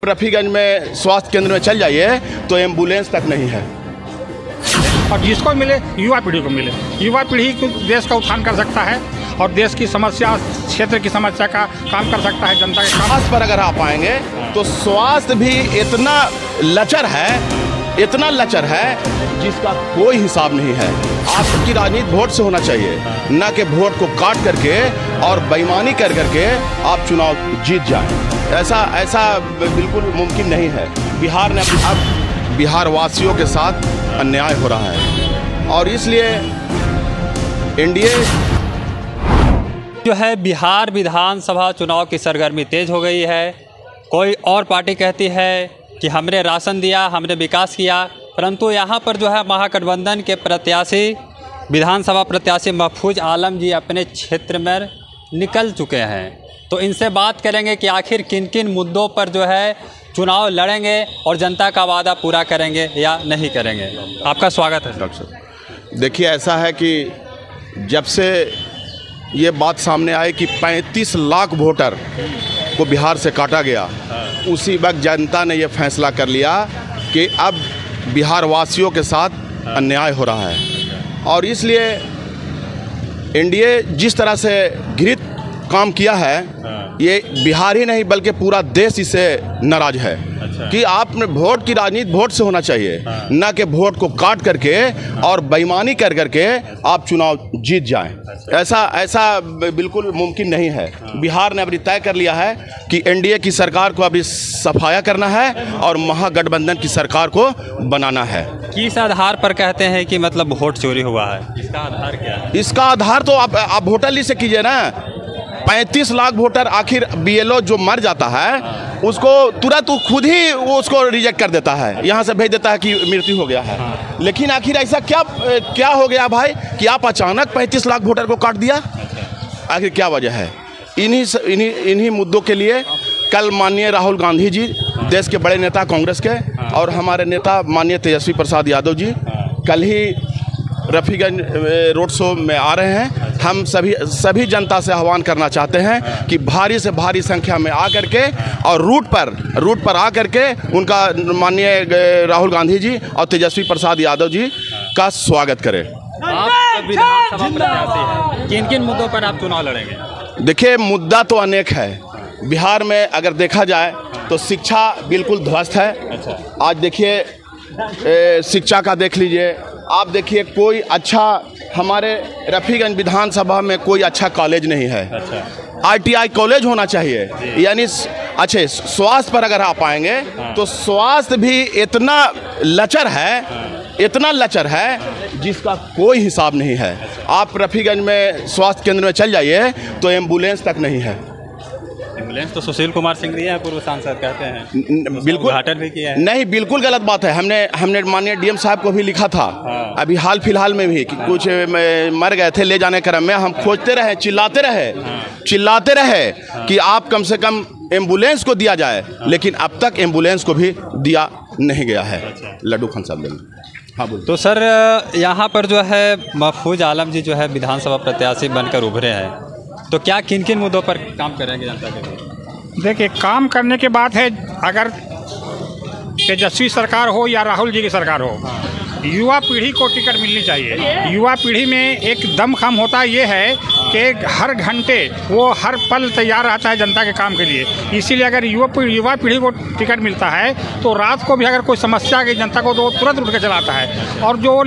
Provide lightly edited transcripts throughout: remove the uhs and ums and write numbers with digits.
रफीगंज में स्वास्थ्य केंद्र में चल जाइए तो एम्बुलेंस तक नहीं है। और जिसको मिले युवा पीढ़ी को मिले, युवा पीढ़ी देश का उत्थान कर सकता है और देश की समस्या, क्षेत्र की समस्या का काम कर सकता है, जनता के स्वास्थ्य पर अगर आप आएंगे तो स्वास्थ्य भी इतना लचर है जिसका कोई हिसाब नहीं है। आपकी राजनीति वोट से होना चाहिए, न कि वोट को काट करके और बेईमानी कर करके आप चुनाव जीत जाएं। ऐसा बिल्कुल मुमकिन नहीं है। बिहार ने अब बिहार वासियों के साथ अन्याय हो रहा है और इसलिए एनडीए जो है बिहार विधानसभा चुनाव की सरगर्मी तेज हो गई है। कोई और पार्टी कहती है कि हमने राशन दिया, हमने विकास किया, परंतु यहाँ पर जो है महागठबंधन के प्रत्याशी, विधानसभा प्रत्याशी महफूज आलम जी अपने क्षेत्र में निकल चुके हैं। तो इनसे बात करेंगे कि आखिर किन किन मुद्दों पर जो है चुनाव लड़ेंगे और जनता का वादा पूरा करेंगे या नहीं करेंगे। आपका स्वागत है डॉक्टर साहब। देखिए, ऐसा है कि जब से ये बात सामने आई कि 35 लाख वोटर को बिहार से काटा गया, उसी वक्त जनता ने ये फैसला कर लिया कि अब बिहार वासियों के साथ अन्याय हो रहा है और इसलिए एनडीए जिस तरह से घृणित काम किया है, ये बिहार ही नहीं बल्कि पूरा देश इससे नाराज है। कि आपने वोट की राजनीति वोट से होना चाहिए, न कि वोट को काट करके और बेईमानी कर करके आप चुनाव जीत जाएं। ऐसा बिल्कुल मुमकिन नहीं है। बिहार ने अभी तय कर लिया है कि एनडीए की सरकार को अभी सफाया करना है और महागठबंधन की सरकार को बनाना है। किस आधार पर कहते हैं कि मतलब वोट चोरी हुआ है? इसका आधार क्या है? इसका आधार तो आप वोटर लिस्ट से कीजिए ना। 35 लाख वोटर, आखिर बीएलओ जो मर जाता है उसको तुरंत खुद ही वो उसको रिजेक्ट कर देता है, यहाँ से भेज देता है कि मृत्यु हो गया है। लेकिन आखिर ऐसा क्या हो गया भाई कि आप अचानक 35 लाख वोटर को काट दिया? आखिर क्या वजह है? इन्हीं मुद्दों के लिए कल माननीय राहुल गांधी जी, देश के बड़े नेता कांग्रेस के, और हमारे नेता माननीय तेजस्वी प्रसाद यादव जी कल ही रफीगंज रोड शो में आ रहे हैं। हम सभी जनता से आह्वान करना चाहते हैं कि भारी से भारी संख्या में आ करके और रूट पर आ करके उनका माननीय राहुल गांधी जी और तेजस्वी प्रसाद यादव जी का स्वागत करें। आप विधानसभा प्रत्याशी हैं, किन किन मुद्दों पर आप चुनाव लड़ेंगे? देखिए, मुद्दा तो अनेक है। बिहार में अगर देखा जाए तो शिक्षा बिल्कुल ध्वस्त है। आज देखिए, शिक्षा का देख लीजिए आप, देखिए कोई अच्छा, हमारे रफीगंज विधानसभा में कोई अच्छा कॉलेज नहीं है। ITI कॉलेज होना चाहिए। यानी अच्छे स्वास्थ्य पर अगर आप आएंगे तो स्वास्थ्य भी इतना लचर है जिसका कोई हिसाब नहीं है। आप रफीगंज में स्वास्थ्य केंद्र में चल जाइए तो एम्बुलेंस तक नहीं है। एम्बुलेंस तो सुशील कुमार सिंह हैं, पूर्व सांसद कहते हैं। बिल्कुल उद्घाटन भी किया है। नहीं, बिल्कुल गलत बात है। हमने माननीय डीएम साहब को भी लिखा था अभी हाल फिलहाल में भी कि कुछ मर गए थे, ले जाने क्रम में हम खोजते रहे, चिल्लाते रहे कि आप कम से कम एम्बुलेंस को दिया जाए, लेकिन अब तक एम्बुलेंस को भी दिया नहीं गया है। लड्डू खान साहब, हाँ बोल। तो सर, यहाँ पर जो है महफूज आलम जी जो है विधानसभा प्रत्याशी बनकर उभरे हैं, तो क्या किन किन मुद्दों पर काम करेंगे जनता के लिए? देखिए, काम करने के बाद है, अगर तेजस्वी सरकार हो या राहुल जी की सरकार हो, युवा पीढ़ी को टिकट मिलनी चाहिए। युवा पीढ़ी में एक दमखम होता ये है कि हर घंटे वो हर पल तैयार रहता है जनता के काम के लिए। इसीलिए अगर युवा पीढ़ी को टिकट मिलता है तो रात को भी अगर कोई समस्या आ गई जनता को तो वो तुरंत उठ के चलाता है। और जो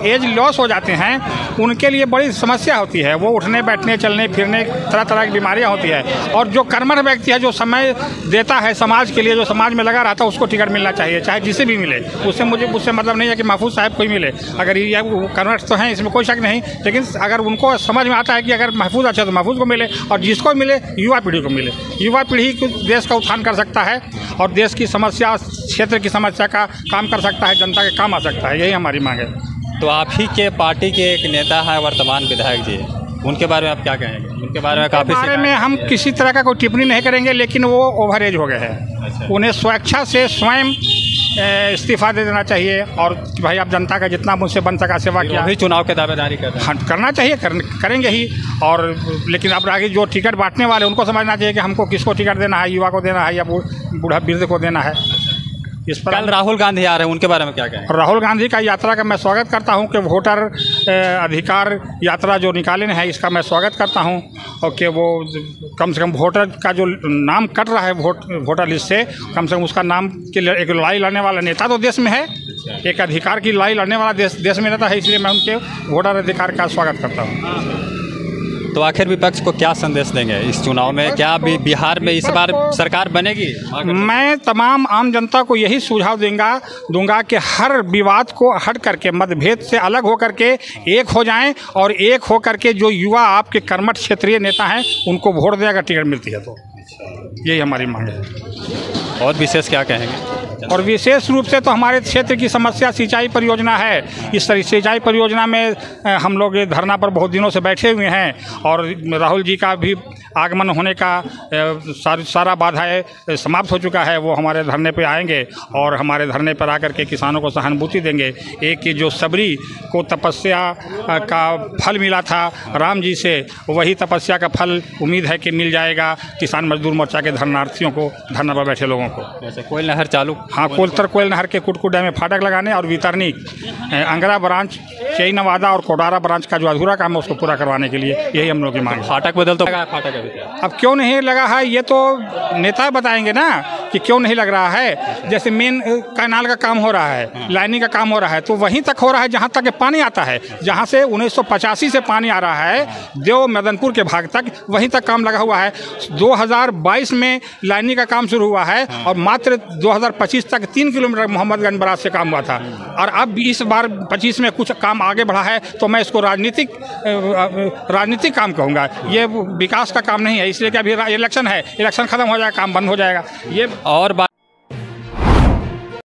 एज लॉस हो जाते हैं उनके लिए बड़ी समस्या होती है। वो उठने बैठने चलने फिरने तरह तरह की बीमारियां होती है। और जो कर्मठ व्यक्ति है, जो समय देता है समाज के लिए, जो समाज में लगा रहता है, उसको टिकट मिलना चाहिए, चाहे जिसे भी मिले। उससे मतलब नहीं है कि महफूज साहब को ही मिले। अगर ये कर्मठ तो हैं, इसमें कोई शक नहीं, लेकिन अगर उनको समझ में आता है कि अगर महफूज अच्छा तो महफूज को मिले, और जिसको मिले युवा पीढ़ी को मिले। युवा पीढ़ी देश का उत्थान कर सकता है और देश की समस्या, क्षेत्र की समस्या का काम कर सकता है, जनता के काम आ सकता है। यही हमारी मांग है। तो आप ही के पार्टी के एक नेता हैं वर्तमान विधायक जी, उनके बारे में आप क्या कहेंगे? उनके बारे में काफ़ी में हम किसी तरह का कोई टिप्पणी नहीं करेंगे, लेकिन वो ओवर एज हो गए हैं। उन्हें स्वेच्छा से स्वयं इस्तीफा दे देना चाहिए और कि भाई आप जनता का जितना मुझसे बन सका सेवा किया। अभी चुनाव के दावेदारी कर रहे हैं। हाँ, करना चाहिए, करेंगे ही। और लेकिन अब आगे जो टिकट बांटने वाले उनको समझना चाहिए कि हमको किसको टिकट देना है, युवा को देना है या बूढ़ा वृद्ध को देना है। इस पर कल राहुल गांधी आ रहे हैं, उनके बारे में क्या कहें? राहुल गांधी का यात्रा का मैं स्वागत करता हूं कि वोटर अधिकार यात्रा जो निकाले हैं इसका मैं स्वागत करता हूं, और कि वो कम से कम वोटर का जो नाम कट रहा है वोटर लिस्ट से, कम से कम उसका नाम के लिए एक लड़ाई लड़ने वाला नेता तो देश में है, एक अधिकार की लड़ाई लड़ने वाला देश में नेता है, इसलिए मैं उनके वोटर अधिकार का स्वागत करता हूँ। तो आखिर विपक्ष को क्या संदेश देंगे इस चुनाव में? क्या बिहार में इस बार सरकार बनेगी? मैं तमाम आम जनता को यही सुझाव दूंगा कि हर विवाद को हट करके, मतभेद से अलग होकर के एक हो जाएं और एक हो करके जो युवा आपके कर्मठ क्षेत्रीय नेता हैं उनको वोट दें अगर टिकट मिलती है तो। यही हमारी मांग है। और विशेष क्या कहेंगे? और विशेष रूप से तो हमारे क्षेत्र की समस्या सिंचाई परियोजना है। इस सिंचाई परियोजना में हम लोग धरना पर बहुत दिनों से बैठे हुए हैं और राहुल जी का भी आगमन होने का सारा बाधाएं समाप्त हो चुका है। वो हमारे धरने पे आएंगे और हमारे धरने पर आकर के किसानों को सहानुभूति देंगे। एक की जो सबरी को तपस्या का फल मिला था राम जी से, वही तपस्या का फल उम्मीद है कि मिल जाएगा किसान मजदूर मोर्चा के धरनार्थियों को, धरना पर बैठे लोगों को। जैसे कोयल नहर चालू, हाँ, कोयल नहर के कुटकुट डैम में फाटक लगाने और वितरणी अंगरा ब्रांच, चई नवादा और कोडारा ब्रांच का जो अधूरा काम है उसको पूरा करवाने के लिए यही हम लोग की मांग है। फाटक बदल तो फाटक अब क्यों नहीं लगा है ये तो नेता बताएंगे ना कि क्यों नहीं लग रहा है। जैसे मेन कैनाल का काम हो रहा है, लाइनिंग का काम हो रहा है, तो वहीं तक हो रहा है जहाँ तक पानी आता है। जहाँ से 1985 से पानी आ रहा है देव मदनपुर के भाग तक, वहीं तक काम लगा हुआ है। 2022 में लाइनिंग का काम शुरू हुआ है और मात्र 2025 तक 3 किलोमीटर मोहम्मदगंज बराज से काम हुआ था। और अब इस बार 25 में कुछ काम आगे बढ़ा है तो मैं इसको राजनीतिक काम कहूँगा, ये विकास का काम नहीं है। इसलिए कि अभी इलेक्शन है, इलेक्शन खत्म हो जाएगा, काम बंद हो जाएगा। ये और